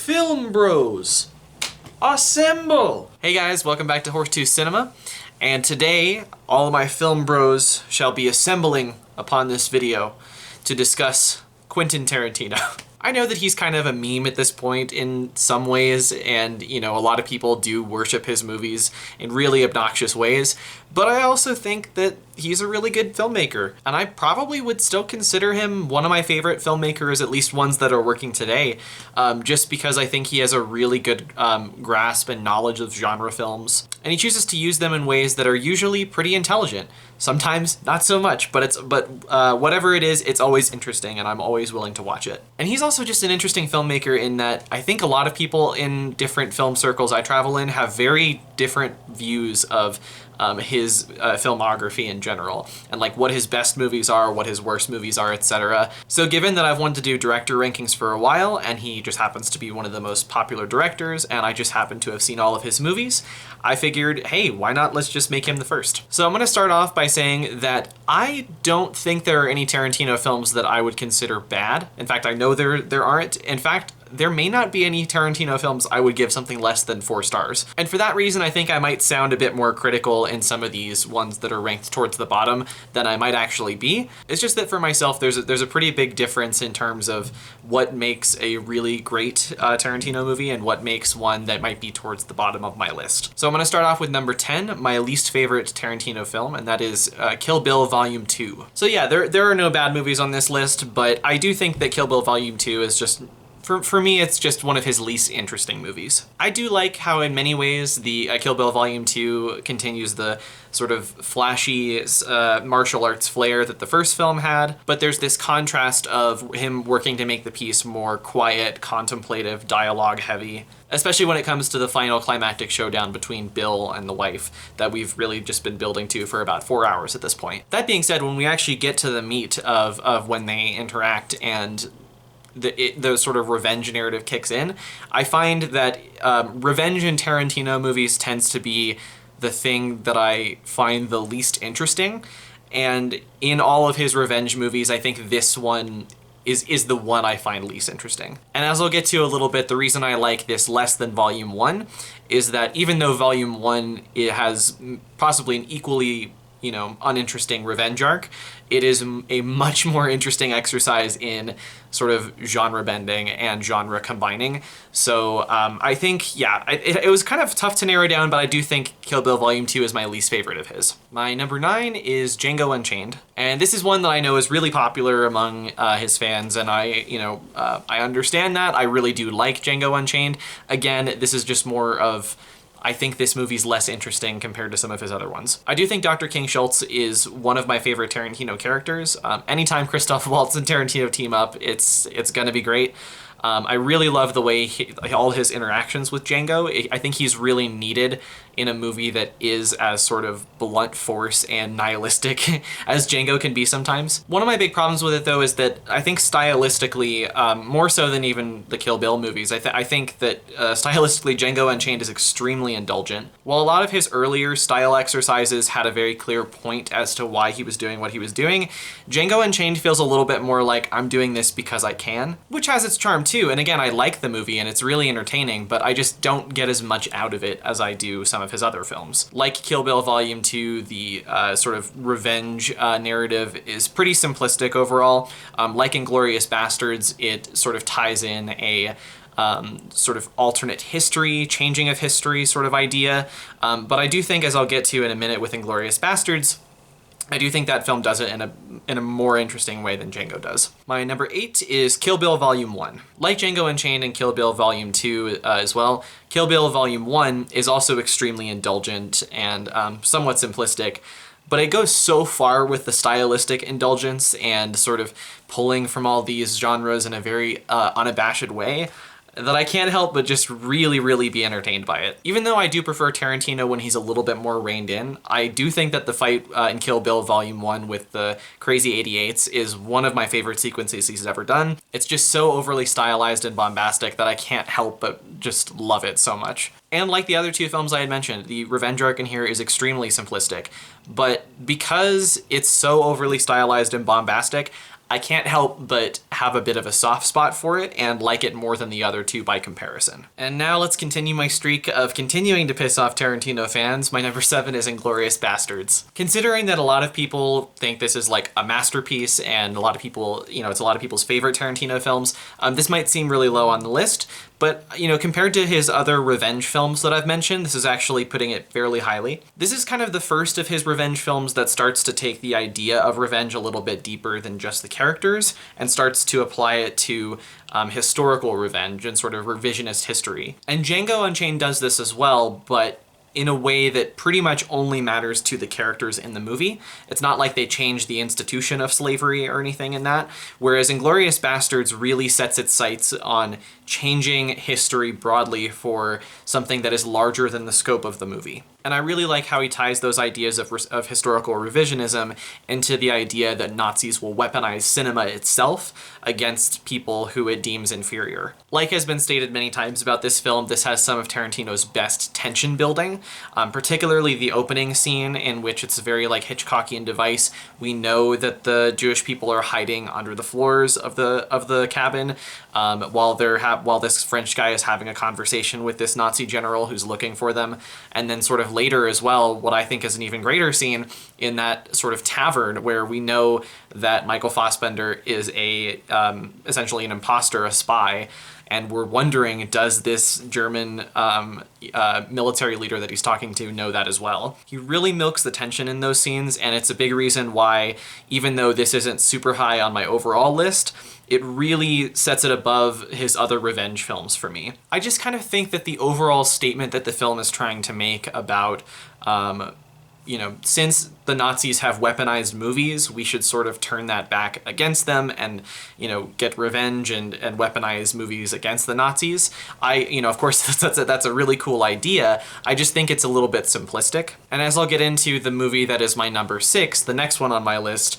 Film Bros, assemble! Hey guys, welcome back to Horsetooth Cinema, and today all of my film bros shall be assembling upon this video to discuss Quentin Tarantino. I know that he's kind of a meme at this point in some ways, and you know, a lot of people do worship his movies in really obnoxious ways, but I also think that he's a really good filmmaker, and I probably would still consider him one of my favorite filmmakers, at least ones that are working today, just because I think he has a really good grasp and knowledge of genre films, and he chooses to use them in ways that are usually pretty intelligent. Sometimes not so much, but whatever it is, it's always interesting, and I'm always willing to watch it. And he's also just an interesting filmmaker in that I think a lot of people in different film circles I travel in have very different views of his filmography in general, and like what his best movies are, what his worst movies are, etc. So given that I've wanted to do director rankings for a while, and he just happens to be one of the most popular directors, and I just happen to have seen all of his movies, I figured, hey, why not let's just make him the first. So I'm gonna start off by saying that I don't think there are any Tarantino films that I would consider bad. In fact, I know there aren't. In fact, there may not be any Tarantino films I would give something less than 4 stars. And for that reason, I think I might sound a bit more critical in some of these ones that are ranked towards the bottom than I might actually be. It's just that for myself, there's a pretty big difference in terms of what makes a really great Tarantino movie and what makes one that might be towards the bottom of my list. So I'm gonna start off with number 10, my least favorite Tarantino film, and that is Kill Bill Volume 2. So yeah, there are no bad movies on this list, but I do think that Kill Bill Volume 2 is just, for me, it's just one of his least interesting movies. I do like how in many ways the Kill Bill Volume 2 continues the sort of flashy martial arts flair that the first film had, but there's this contrast of him working to make the piece more quiet, contemplative, dialogue heavy, especially when it comes to the final climactic showdown between Bill and the wife that we've really just been building to for about 4 hours at this point. That being said, when we actually get to the meat of when they interact and the sort of revenge narrative kicks in, I find that revenge in Tarantino movies tends to be the thing that I find the least interesting. And in all of his revenge movies, I think this one is the one I find least interesting. And as I'll get to a little bit, the reason I like this less than Volume 1 is that even though Volume 1 it has possibly an equally uninteresting revenge arc, it is a much more interesting exercise in sort of genre bending and genre combining. So I think, yeah, it was kind of tough to narrow down, but I do think Kill Bill Volume 2 is my least favorite of his. My number 9 is Django Unchained. And this is one that I know is really popular among his fans, and I understand that. I really do like Django Unchained. Again, this is just more of, I think this movie's less interesting compared to some of his other ones. I do think Dr. King Schultz is one of my favorite Tarantino characters. Anytime Christoph Waltz and Tarantino team up, it's gonna be great. I really love the way all his interactions with Django. I think he's really needed in a movie that is as sort of blunt force and nihilistic as Django can be sometimes. One of my big problems with it, though, is that I think stylistically, more so than even the Kill Bill movies, I think that stylistically Django Unchained is extremely indulgent. While a lot of his earlier style exercises had a very clear point as to why he was doing what he was doing, Django Unchained feels a little bit more like I'm doing this because I can, which has its charm too. And again, I like the movie and it's really entertaining, but I just don't get as much out of it as I do some of his other films. Like Kill Bill Volume 2, the sort of revenge narrative is pretty simplistic overall. Like Inglourious Basterds, it sort of ties in a sort of alternate history, changing of history sort of idea. But I do think, as I'll get to in a minute with Inglourious Basterds, I do think that film does it in a more interesting way than Django does. My number 8 is Kill Bill Volume 1. Like Django Unchained and Kill Bill Volume 2 as well, Kill Bill Volume 1 is also extremely indulgent and somewhat simplistic, but it goes so far with the stylistic indulgence and sort of pulling from all these genres in a very unabashed way that I can't help but just really, really be entertained by it. Even though I do prefer Tarantino when he's a little bit more reined in, I do think that the fight in Kill Bill Volume 1 with the crazy 88s is one of my favorite sequences he's ever done. It's just so overly stylized and bombastic that I can't help but just love it so much. And like the other 2 films I had mentioned, the revenge arc in here is extremely simplistic, but because it's so overly stylized and bombastic, I can't help but have a bit of a soft spot for it and like it more than the other two by comparison. And now let's continue my streak of continuing to piss off Tarantino fans. My number 7 is Inglourious Basterds. Considering that a lot of people think this is like a masterpiece and a lot of people, it's a lot of people's favorite Tarantino films, this might seem really low on the list, but, compared to his other revenge films that I've mentioned, this is actually putting it fairly highly. This is kind of the first of his revenge films that starts to take the idea of revenge a little bit deeper than just the characters and starts to apply it to historical revenge and sort of revisionist history. And Django Unchained does this as well, but in a way that pretty much only matters to the characters in the movie. It's not like they change the institution of slavery or anything in that, whereas Inglourious Basterds really sets its sights on changing history broadly for something that is larger than the scope of the movie. And I really like how he ties those ideas of historical revisionism into the idea that Nazis will weaponize cinema itself against people who it deems inferior. Like has been stated many times about this film, this has some of Tarantino's best tension building, particularly the opening scene in which it's a very like Hitchcockian device. We know that the Jewish people are hiding under the floors of the cabin while this French guy is having a conversation with this Nazi general who's looking for them. And then sort of later as well, what I think is an even greater scene in that sort of tavern where we know that Michael Fassbender is essentially an imposter, a spy, and we're wondering, does this German military leader that he's talking to know that as well? He really milks the tension in those scenes, and it's a big reason why, even though this isn't super high on my overall list, it really sets it above his other revenge films for me. I just kind of think that the overall statement that the film is trying to make about, since the Nazis have weaponized movies, we should sort of turn that back against them and, get revenge and weaponize movies against the Nazis. Of course, that's a really cool idea. I just think it's a little bit simplistic. And as I'll get into, the movie that is my number 6, the next one on my list,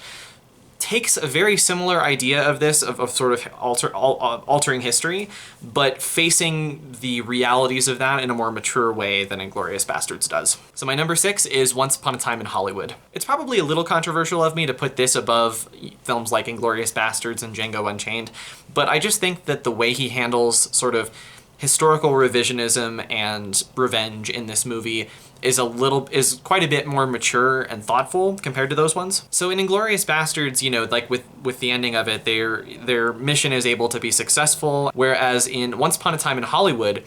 takes a very similar idea of this, of sort of altering history, but facing the realities of that in a more mature way than Inglourious Basterds does. So my number 6 is Once Upon a Time in Hollywood. It's probably a little controversial of me to put this above films like Inglourious Basterds and Django Unchained, but I just think that the way he handles sort of historical revisionism and revenge in this movie is quite a bit more mature and thoughtful compared to those ones. So in Inglourious Basterds, like with the ending of it, their mission is able to be successful, whereas in Once Upon a Time in Hollywood,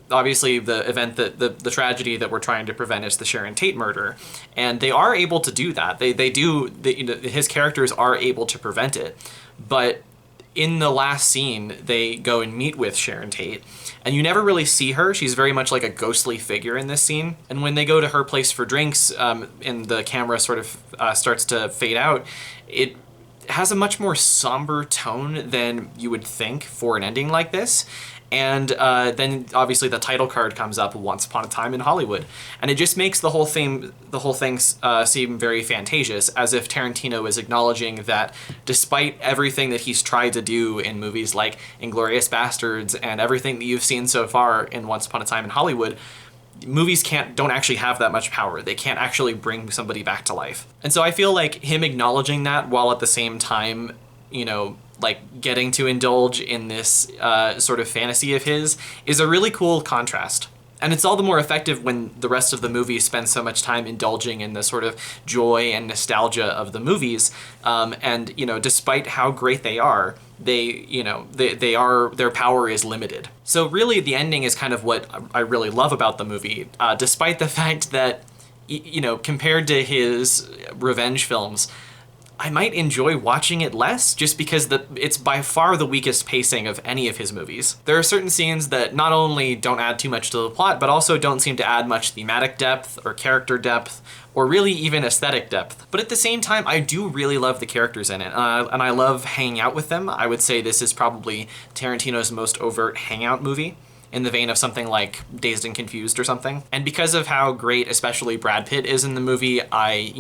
obviously the event the tragedy that we're trying to prevent is the Sharon Tate murder, and they are able to do that. His characters are able to prevent it, but in the last scene, they go and meet with Sharon Tate, and you never really see her. She's very much like a ghostly figure in this scene. And when they go to her place for drinks, and the camera sort of starts to fade out, it has a much more somber tone than you would think for an ending like this. And then obviously the title card comes up, Once Upon a Time in Hollywood, and it just makes the whole thing seem very fantasious, as if Tarantino is acknowledging that despite everything that he's tried to do in movies like Inglourious Basterds and everything that you've seen so far in Once Upon a Time in Hollywood, movies don't actually have that much power. They can't actually bring somebody back to life. And so I feel like him acknowledging that while at the same time, like getting to indulge in this sort of fantasy of his is a really cool contrast. And it's all the more effective when the rest of the movie spends so much time indulging in the sort of joy and nostalgia of the movies. And despite how great they are, their power is limited. So really the ending is kind of what I really love about the movie, despite the fact that, compared to his revenge films, I might enjoy watching it less just because it's by far the weakest pacing of any of his movies. There are certain scenes that not only don't add too much to the plot, but also don't seem to add much thematic depth or character depth or really even aesthetic depth. But at the same time, I do really love the characters in it, and I love hanging out with them. I would say this is probably Tarantino's most overt hangout movie, in the vein of something like Dazed and Confused or something. And because of how great especially Brad Pitt is in the movie, I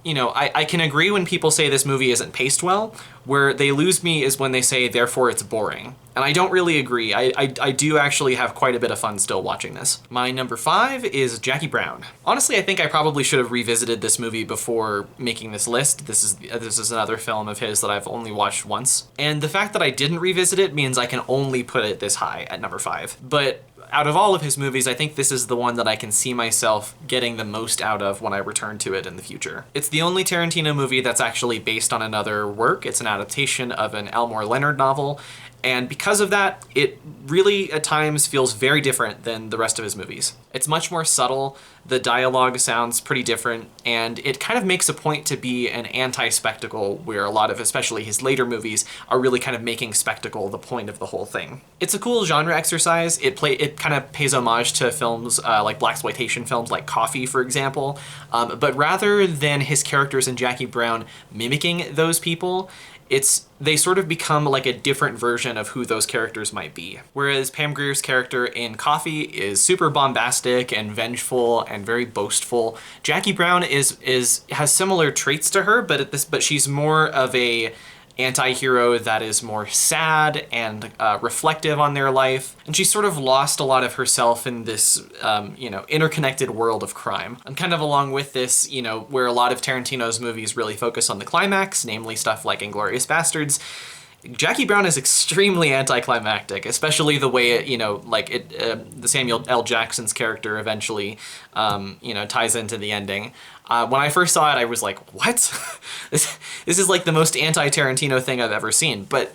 I can agree when people say this movie isn't paced well. Where they lose me is when they say, therefore it's boring. And I don't really agree. I do actually have quite a bit of fun still watching this. My number 5 is Jackie Brown. Honestly, I think I probably should have revisited this movie before making this list. This is another film of his that I've only watched once. And the fact that I didn't revisit it means I can only put it this high at number 5. But out of all of his movies, I think this is the one that I can see myself getting the most out of when I return to it in the future. It's the only Tarantino movie that's actually based on another work. It's an adaptation of an Elmore Leonard novel, and because of that, it really at times feels very different than the rest of his movies. It's much more subtle, the dialogue sounds pretty different, and it kind of makes a point to be an anti-spectacle where a lot of, especially his later movies, are really kind of making spectacle the point of the whole thing. It's a cool genre exercise. It kind of pays homage to films like blaxploitation films like Coffee, for example, but rather than his characters in Jackie Brown mimicking those people, they sort of become like a different version of who those characters might be. Whereas Pam Grier's character in Coffee is super bombastic and vengeful and very boastful, Jackie Brown has similar traits to her, but she's more of a anti-hero that is more sad and reflective on their life, and she's sort of lost a lot of herself in this interconnected world of crime. And kind of along with this, where a lot of Tarantino's movies really focus on the climax, namely stuff like Inglourious Basterds, Jackie Brown is extremely anticlimactic, especially the way the Samuel L. Jackson's character eventually ties into the ending. When I first saw it, I was like, what? This is like the most anti-Tarantino thing I've ever seen. But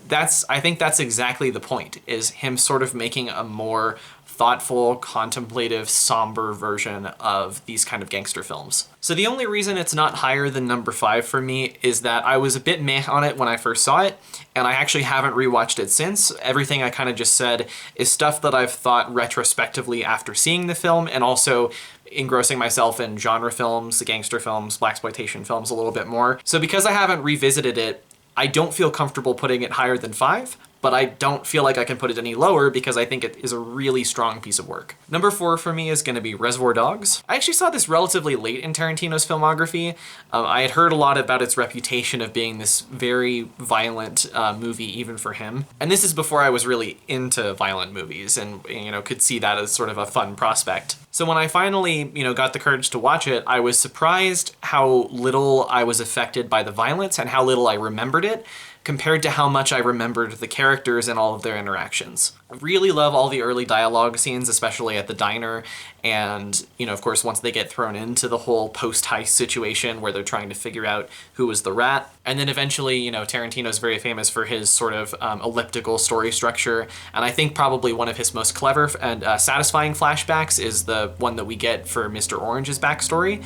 I think that's exactly the point, is him sort of making a more thoughtful, contemplative, somber version of these kind of gangster films. So the only reason it's not higher than number 5 for me is that I was a bit meh on it when I first saw it, and I actually haven't rewatched it since. Everything I kind of just said is stuff that I've thought retrospectively after seeing the film, and also engrossing myself in genre films, gangster films, blaxploitation films a little bit more. So because I haven't revisited it, I don't feel comfortable putting it higher than 5, but I don't feel like I can put it any lower because I think it is a really strong piece of work. Number 4 for me is going to be Reservoir Dogs. I actually saw this relatively late in Tarantino's filmography. I had heard a lot about its reputation of being this very violent movie even for him. And this is before I was really into violent movies and could see that as sort of a fun prospect. So when I finally, got the courage to watch it, I was surprised how little I was affected by the violence and how little I remembered it, compared to how much I remembered the characters and all of their interactions. I really love all the early dialogue scenes, especially at the diner, and, of course, once they get thrown into the whole post-heist situation where they're trying to figure out who was the rat. And then eventually, Tarantino's very famous for his sort of elliptical story structure, and I think probably one of his most clever and satisfying flashbacks is the one that we get for Mr. Orange's backstory.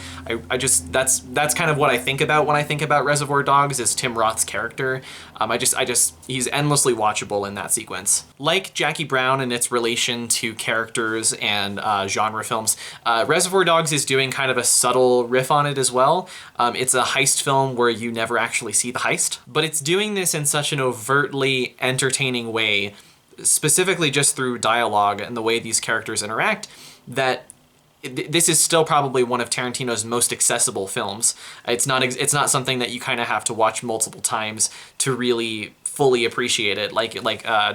That's kind of what I think about when I think about Reservoir Dogs, is Tim Roth's character. He's endlessly watchable in that sequence. Like Jackie Brown and its relation to characters and genre films, Reservoir Dogs is doing kind of a subtle riff on it as well. It's a heist film where you never actually see the heist, but it's doing this in such an overtly entertaining way, specifically just through dialogue and the way these characters interact, that this is still probably one of Tarantino's most accessible films. It's not something that you kind of have to watch multiple times to really fully appreciate it, like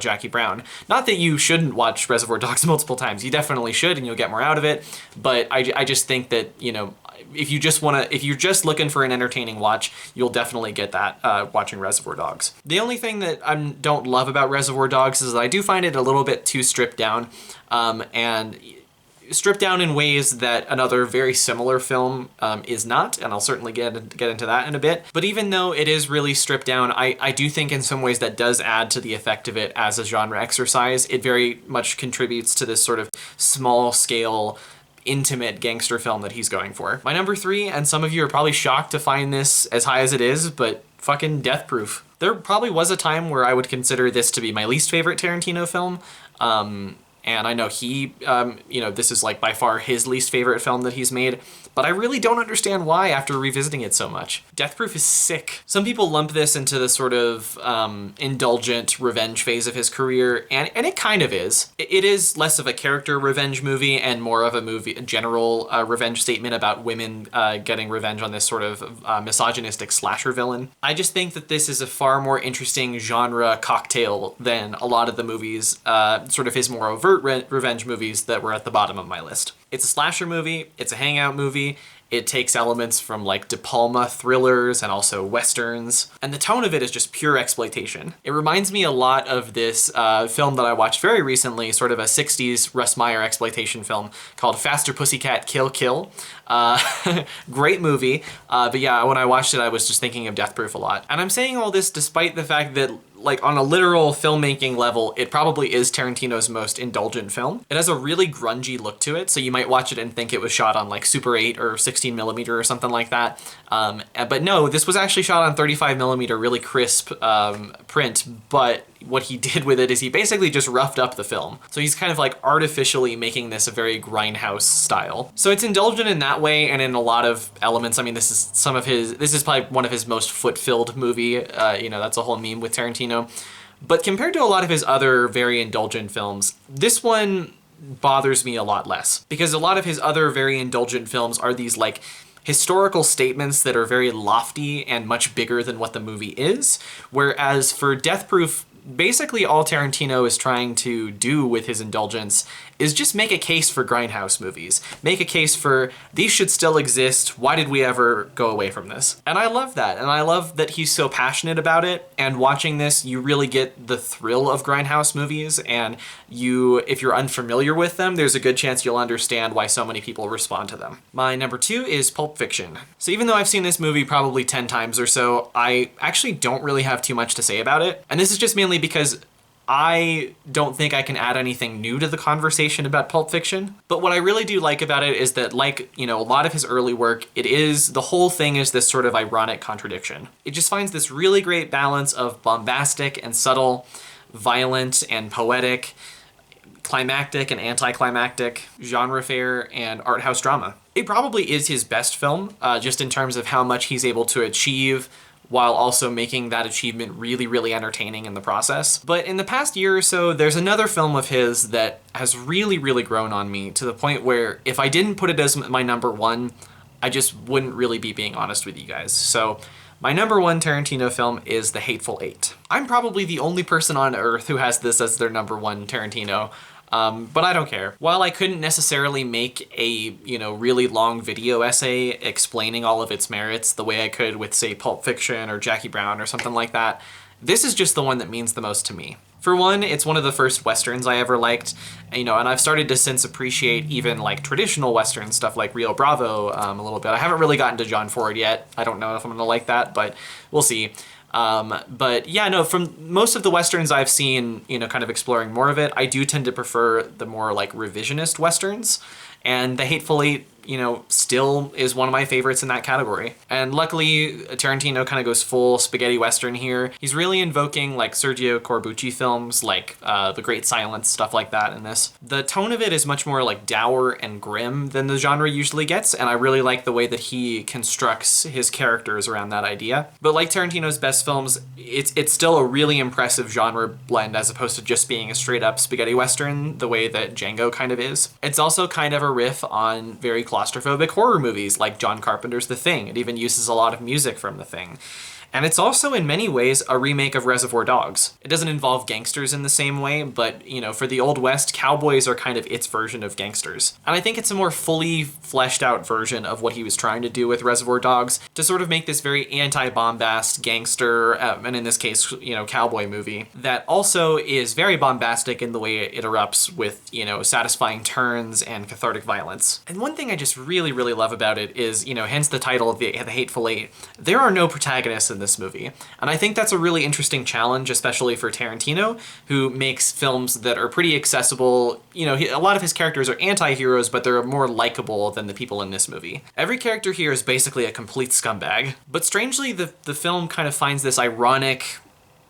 Jackie Brown. Not that you shouldn't watch Reservoir Dogs multiple times. You definitely should, and you'll get more out of it. But I just think that if you're just looking for an entertaining watch, you'll definitely get that watching Reservoir Dogs. The only thing that I don't love about Reservoir Dogs is that I do find it a little bit too stripped down, and stripped down in ways that another very similar film is not, and I'll certainly get into that in a bit. But even though it is really stripped down, I do think in some ways that does add to the effect of it as a genre exercise. It very much contributes to this sort of small-scale, intimate gangster film that he's going for. My number 3, and some of you are probably shocked to find this as high as it is, but fucking Death Proof. There probably was a time where I would consider this to be my least favorite Tarantino film. And I know he, this is like by far his least favorite film that he's made, but I really don't understand why after revisiting it so much. Death Proof is sick. Some people lump this into the sort of indulgent revenge phase of his career, and it kind of is. It is less of a character revenge movie and more of a general revenge statement about women getting revenge on this sort of misogynistic slasher villain. I just think that this is a far more interesting genre cocktail than a lot of the movies, sort of his more overt revenge movies that were at the bottom of my list. It's a slasher movie, it's a hangout movie, it takes elements from like De Palma thrillers and also westerns, and the tone of it is just pure exploitation. It reminds me a lot of this film that I watched very recently, sort of a 60s Russ Meyer exploitation film called Faster Pussycat Kill Kill. Great movie, but yeah, when I watched it I was just thinking of Death Proof a lot. And I'm saying all this despite the fact that, like, on a literal filmmaking level, it probably is Tarantino's most indulgent film. It has a really grungy look to it, so you might watch it and think it was shot on like Super 8 or 16mm or something like that. But no, this was actually shot on 35mm, really crisp print, but what he did with it is he basically just roughed up the film. So he's kind of like artificially making this a very grindhouse style. So it's indulgent in that way, and in a lot of elements. I mean, this is probably one of his most foot-filled movie. That's a whole meme with Tarantino. But compared to a lot of his other very indulgent films, this one bothers me a lot less, because a lot of his other very indulgent films are these like historical statements that are very lofty and much bigger than what the movie is. Whereas for Death Proof, basically all Tarantino is trying to do with his indulgence is just make a case for grindhouse movies. Make a case for, these should still exist, why did we ever go away from this? And I love that, and I love that he's so passionate about it, and watching this, you really get the thrill of grindhouse movies, and if you're unfamiliar with them, there's a good chance you'll understand why so many people respond to them. My number 2 is Pulp Fiction. So even though I've seen this movie probably 10 times or so, I actually don't really have too much to say about it, and this is just mainly because I don't think I can add anything new to the conversation about Pulp Fiction. But what I really do like about it is that, like, a lot of his early work, the whole thing is this sort of ironic contradiction. It just finds this really great balance of bombastic and subtle, violent and poetic, climactic and anticlimactic, genre fare and art house drama. It probably is his best film, just in terms of how much he's able to achieve while also making that achievement really, really entertaining in the process. But in the past year or so, there's another film of his that has really, really grown on me to the point where if I didn't put it as my number 1, I just wouldn't really be being honest with you guys. So my number 1 Tarantino film is The Hateful Eight. I'm probably the only person on earth who has this as their number 1 Tarantino. But I don't care. While I couldn't necessarily make a, really long video essay explaining all of its merits the way I could with, say, Pulp Fiction or Jackie Brown or something like that, this is just the one that means the most to me. For one, it's one of the first Westerns I ever liked, and I've started to since appreciate even like traditional Western stuff like Rio Bravo a little bit. I haven't really gotten to John Ford yet. I don't know if I'm gonna like that, but we'll see. But yeah, no, from most of the Westerns I've seen, kind of exploring more of it, I do tend to prefer the more like revisionist Westerns, and The Hateful Eight, still is one of my favorites in that category. And luckily, Tarantino kind of goes full spaghetti Western here. He's really invoking like Sergio Corbucci films, like The Great Silence, stuff like that in this. The tone of it is much more like dour and grim than the genre usually gets, and I really like the way that he constructs his characters around that idea. But like Tarantino's best films, it's still a really impressive genre blend as opposed to just being a straight up spaghetti Western the way that Django kind of is. It's also kind of a riff on very claustrophobic horror movies like John Carpenter's The Thing. It even uses a lot of music from The Thing. And it's also in many ways a remake of Reservoir Dogs. It doesn't involve gangsters in the same way, but for the Old West, cowboys are kind of its version of gangsters. And I think it's a more fully fleshed out version of what he was trying to do with Reservoir Dogs, to sort of make this very anti-bombast gangster, and in this case, cowboy movie, that also is very bombastic in the way it erupts with, satisfying turns and cathartic violence. And one thing I just really, really love about it is, hence the title of the Hateful Eight, there are no protagonists in this movie. And I think that's a really interesting challenge, especially for Tarantino, who makes films that are pretty accessible. A lot of his characters are anti-heroes, but they're more likable than the people in this movie. Every character here is basically a complete scumbag. But strangely, the film kind of finds this ironic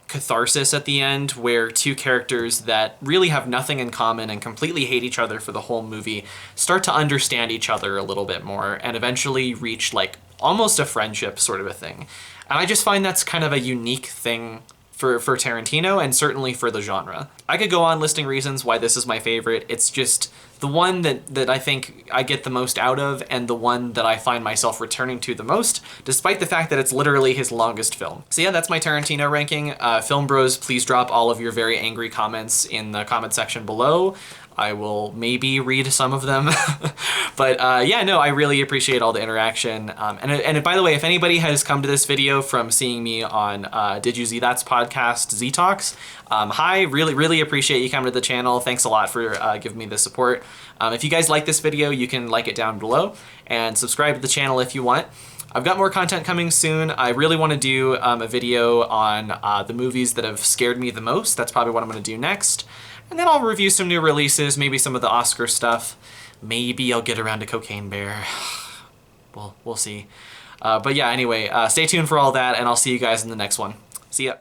catharsis at the end where two characters that really have nothing in common and completely hate each other for the whole movie start to understand each other a little bit more and eventually reach like almost a friendship sort of a thing. And I just find that's kind of a unique thing for Tarantino and certainly for the genre. I could go on listing reasons why this is my favorite. It's just the one that I think I get the most out of and the one that I find myself returning to the most, despite the fact that it's literally his longest film. So yeah, that's my Tarantino ranking. Film Bros, please drop all of your very angry comments in the comment section below. I will maybe read some of them. But yeah, no, I really appreciate all the interaction. And by the way, if anybody has come to this video from seeing me on Did You See That's podcast, Z Talks, hi, really appreciate you coming to the channel. Thanks a lot for giving me the support. If you guys like this video, you can like it down below and subscribe to the channel if you want. I've got more content coming soon. I really want to do a video on the movies that have scared me the most. That's probably what I'm going to do next. And then I'll review some new releases, maybe some of the Oscar stuff. Maybe I'll get around to Cocaine Bear. We'll see. But yeah, anyway, stay tuned for all that, and I'll see you guys in the next one. See ya.